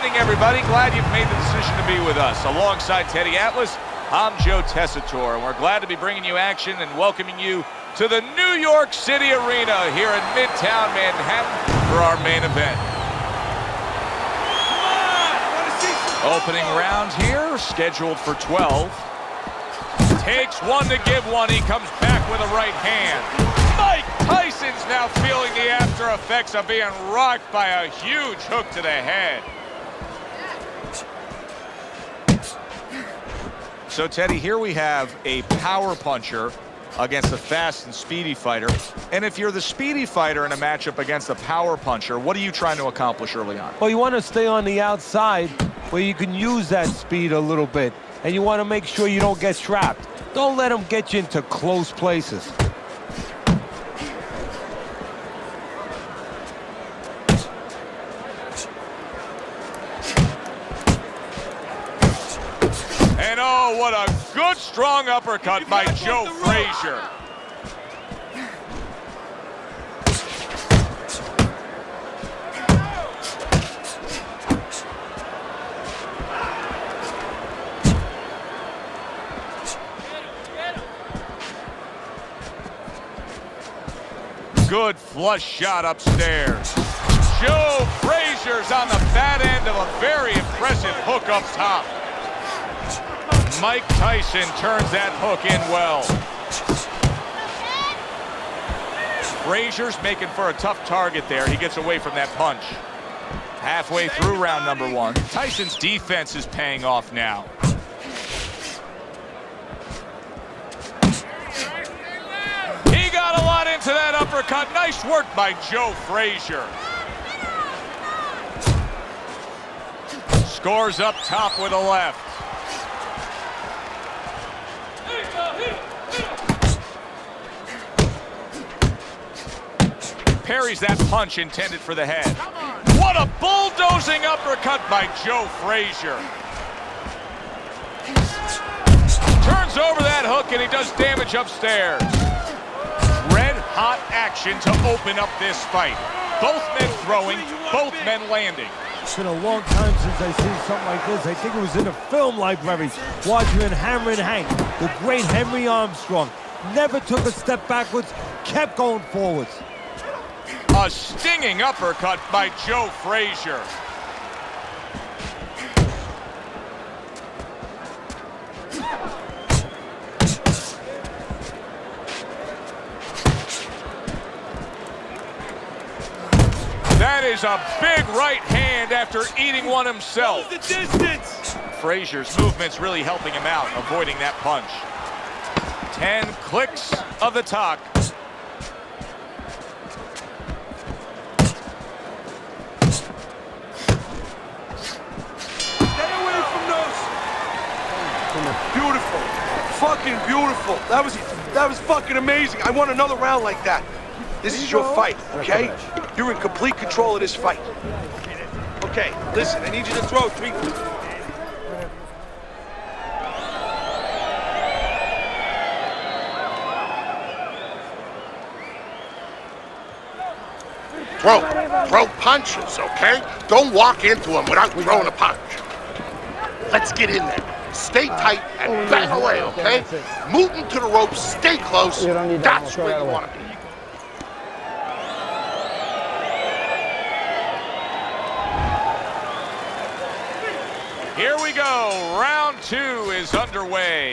evening, everybody. Glad you've made the decision to be with us. Alongside Teddy Atlas, I'm Joe Tessitore, and we're glad to be bringing you action and welcoming you to the New York City Arena here in Midtown Manhattan for our main event. Opening round here, scheduled for 12. Takes one to give one. He comes back with a right hand. Mike Tyson's now feeling the after effects of being rocked by a huge hook to the head. So, Teddy, here we have a power puncher against a fast and speedy fighter. And if you're the speedy fighter in a matchup against a power puncher, what are you trying to accomplish early on? Well, you want to stay on the outside where you can use that speed a little bit. And you want to make sure you don't get trapped. Don't let them get you into close places. And oh, what a good, strong uppercut by Joe Frazier. Good flush shot upstairs. Joe Frazier's on the bad end of a very impressive hook up top. Mike Tyson turns that hook in well. Frazier's making for a tough target there. He gets away from that punch. Halfway through round number one. Tyson's defense is paying off now. He got a lot into that uppercut. Nice work by Joe Frazier. Scores up top with a left. Parries that punch intended for the head. What a bulldozing uppercut by Joe Frazier. Turns over that hook and he does damage upstairs. Red hot action to open up this fight. Both men throwing, both men landing. It's been a long time since I've seen something like this. I think it was in a film library, watching Hammer and Hank. The great Henry Armstrong never took a step backwards, kept going forwards. A stinging uppercut by Joe Frazier. That is a big right hand after eating one himself. The distance. Frazier's movement's really helping him out, avoiding that punch. 10 clicks of the talk. Stay away from those. Beautiful. Fucking beautiful. That was fucking amazing. I want another round like that. This is your fight, okay? You're in complete control of this fight. Okay, listen, I need you to throw 3. Throw punches, okay? Don't walk into them without throwing a punch. Let's get in there. Stay tight and back away, okay? Moving to the ropes, stay close. That's where you want to be. Here we go. Round 2 is underway.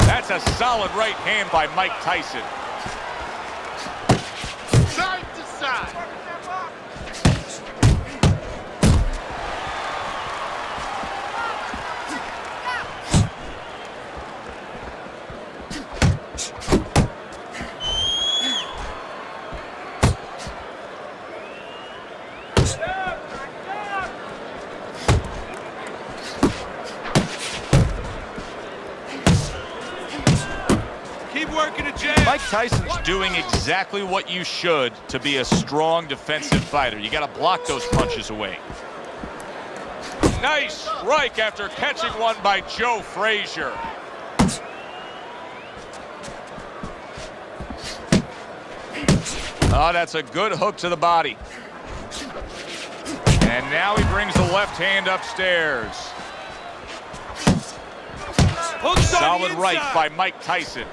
That's a solid right hand by Mike Tyson. Side to side. Mike Tyson's doing exactly what you should to be a strong defensive fighter. You got to block those punches away. Nice strike after catching one by Joe Frazier. Oh, that's a good hook to the body. And now he brings the left hand upstairs. Solid right by Mike Tyson.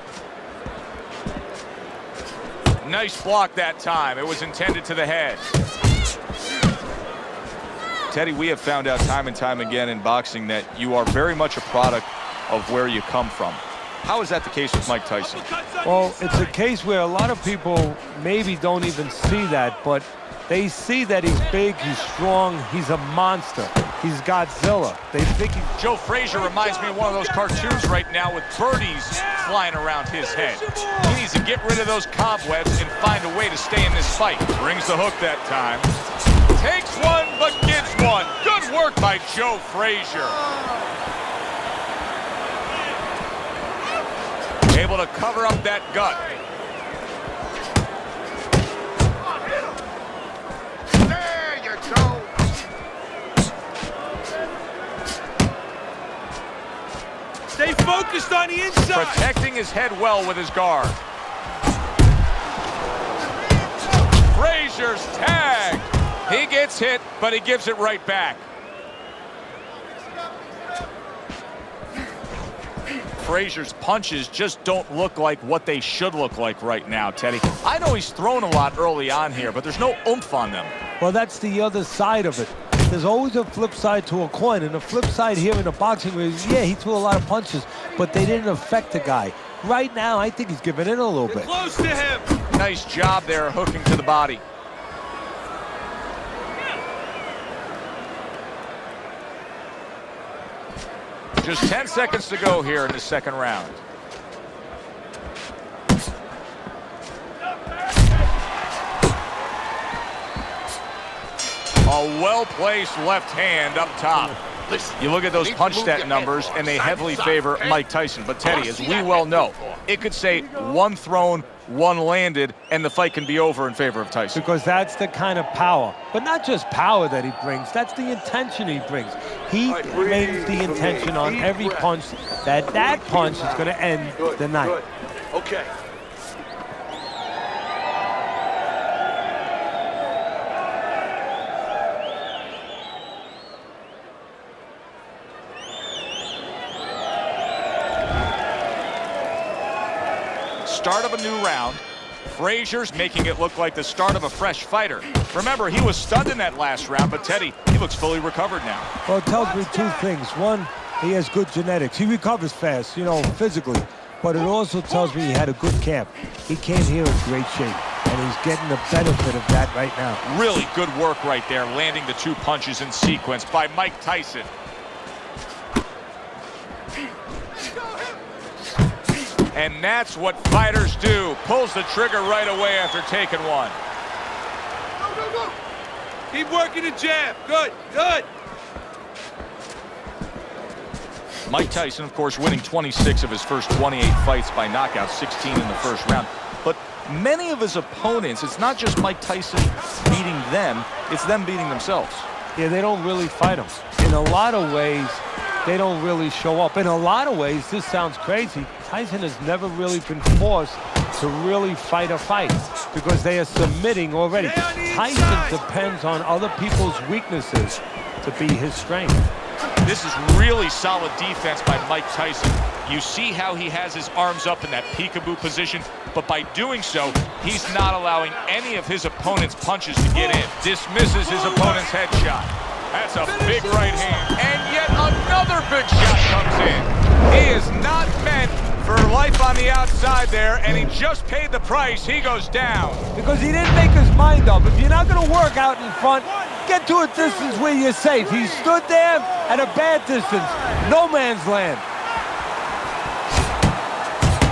Nice block that time. It was intended to the head. Teddy, we have found out time and time again in boxing that you are very much a product of where you come from. How is that the case with Mike Tyson? Well, it's a case where a lot of people maybe don't even see that, but they see that he's big, he's strong, he's a monster. He's Godzilla. They think he's... Joe Frazier reminds me of one of those cartoons right now with birdies flying around his head. He needs to get rid of those cobwebs and find a way to stay in this fight. Brings the hook that time. Takes one, but gives one. Good work by Joe Frazier. Able to cover up that gut. There you go. Stay focused on the inside. Protecting his head well with his guard. Frazier's tagged. He gets hit, but he gives it right back. Frazier's punches just don't look like what they should look like right now, Teddy. I know he's thrown a lot early on here, but there's no oomph on them. Well, that's the other side of it. There's always a flip side to a coin, and the flip side here in the boxing is, yeah, he threw a lot of punches, but they didn't affect the guy. Right now, I think he's giving in a little bit. Close to him. Nice job there, hooking to the body. Just 10 seconds to go here in the second round. A well-placed left hand up top. You look at those punch stat numbers, and they heavily favor Mike Tyson. But Teddy, as we well know, it could say one thrown, one landed, and the fight can be over in favor of Tyson. Because that's the kind of power. But not just power that he brings, that's the intention he brings. He brings the intention on every punch that punch is going to end the night. Good. Okay. Start of a new round. Frazier's making it look like the start of a fresh fighter. Remember, he was stunned in that last round, but Teddy, he looks fully recovered now. Well, it tells me two things. One, he has good genetics. He recovers fast, you know, physically. But it also tells me he had a good camp. He came here in great shape, and he's getting the benefit of that right now. Really good work right there, landing the two punches in sequence by Mike Tyson. And that's what fighters do. Pulls the trigger right away after taking one. Keep working the jab. Good, good. Mike Tyson, of course, winning 26 of his first 28 fights by knockout, 16 in the first round. But many of his opponents, it's not just Mike Tyson beating them, it's them beating themselves. Yeah, they don't really fight him. In a lot of ways, they don't really show up. In a lot of ways, this sounds crazy, Tyson has never really been forced to really fight a fight because they are submitting already. Tyson depends on other people's weaknesses to be his strength. This is really solid defense by Mike Tyson. You see how he has his arms up in that peekaboo position, but by doing so, he's not allowing any of his opponent's punches to get in. Dismisses his opponent's headshot. That's a big right hand. And yet another big shot comes in. He is not meant for life on the outside there, and he just paid the price. He goes down. Because he didn't make his mind up. If you're not going to work out in front, get to a distance where you're safe. He stood there at a bad distance. No man's land.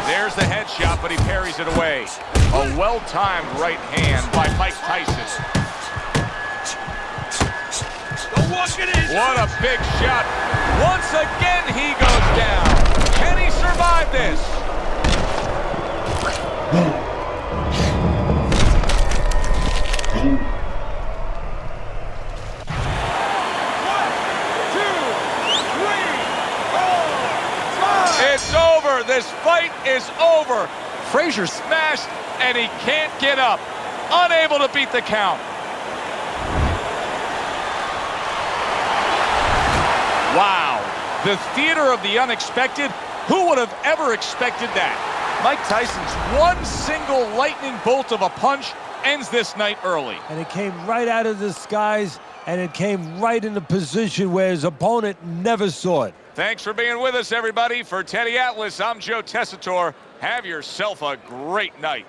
There's the headshot, but he parries it away. A well-timed right hand by Mike Tyson. What a big shot. Once again, he goes down. Can he survive this? It's over. This fight is over. Frazier smashed, and he can't get up. Unable to beat the count. Wow. The theater of the unexpected. Who would have ever expected that? Mike Tyson's one single lightning bolt of a punch ends this night early. And it came right out of the skies, and it came right in the position where his opponent never saw it. Thanks for being with us, everybody. For Teddy Atlas, I'm Joe Tessitore. Have yourself a great night.